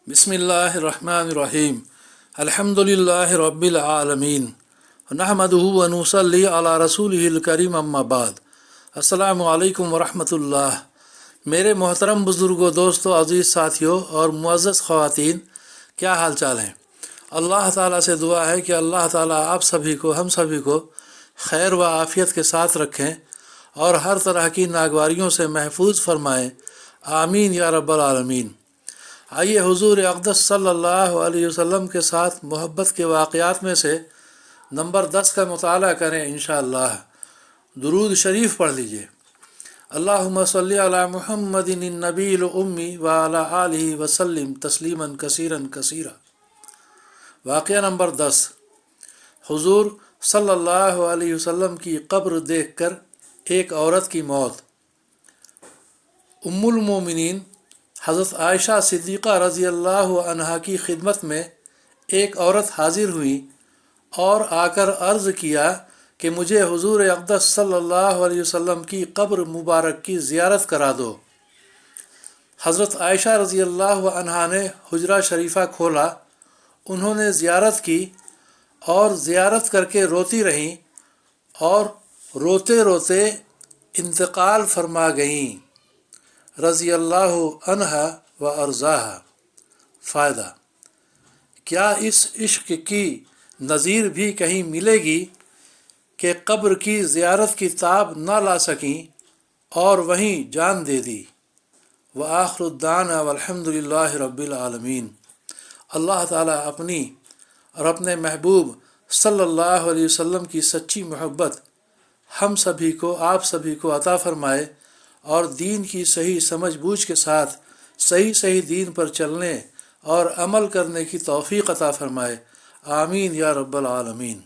बिस्मिल्लाहिर्रहमानिर्रहीम अल्हम्दुलिल्लाहि रब्बिल आलमीन नहमदुहु व नुसल्ली अला रसूलिहिल करीम अम्मा बाद। अस्सलामु अलैकुम व रहमतुल्लाह। मेरे मोहतरम बुज़ुर्गों, दोस्तों, अज़ीज़ साथियों और मुअज़्ज़ज़ ख़वातीन, क्या हाल चाल हैं? अल्लाह ताला से दुआ है कि अल्लाह ताला आप सभी को, हम सभी को खैर व आफ़ियत के साथ रखें और हर तरह की नागवारियों से महफूज फरमाएँ। आमीन या रब्बल आलमीन। आइए हुज़ूर अक़दस सल्लल्लाहु अलैहि वसल्लम के साथ मोहब्बत के वाक़यात में से नंबर 10 का मुताला करें इंशाअल्लाह। दुरूद शरीफ पढ़ लीजिए। अल्लाहुम्मा सल्ली अला मुहम्मदिन नबील उम्मी व अला आलिहि वसल्लिम तस्लीमन कसीरन कसीरा। वाक़या नंबर 10। हुज़ूर सल्लल्लाहु अलैहि वसल्लम की कब्र देखकर एक औरत की मौत। उम्मुल मोमिनीन हज़रत आयशा सिद्दीक़ा रज़ी अल्लाहु अन्हा की खिदमत में एक औरत हाजिर हुई और आकर अर्ज़ किया कि मुझे हुज़ूर अक़दस सल्लल्लाहु अलैहि वसल्लम की कब्र मुबारक की ज़ियारत करा दो। हज़रत आयशा रज़ी अल्लाहु अन्हा ने हुजरा शरीफ़ा खोला। उन्होंने ज़ियारत की और ज़ियारत करके रोती रहीं और रोते रोते इंतकाल फरमा गईं रज़ी अल्लाहु अन्हा व अर्ज़ाहा। फ़ायदा: क्या इस इश्क़ की नज़ीर भी कहीं मिलेगी कि कब्र की ज़ियारत की ताब न ला सकीं और वहीं जान दे दी। व आखिरु दाना वल्हम्दुलिल्लाहि रब्बिल आलमीन। अल्लाह ताला अपनी और अपने महबूब सल्लल्लाहु अलैहि वसल्लम की सच्ची मोहब्बत हम सभी को, आप सभी को अता फ़रमाए और दीन की सही समझ बूझ के साथ सही दीन पर चलने और अमल करने की तौफ़ीक़ अता फ़रमाए। आमीन या रब्बल आलमीन।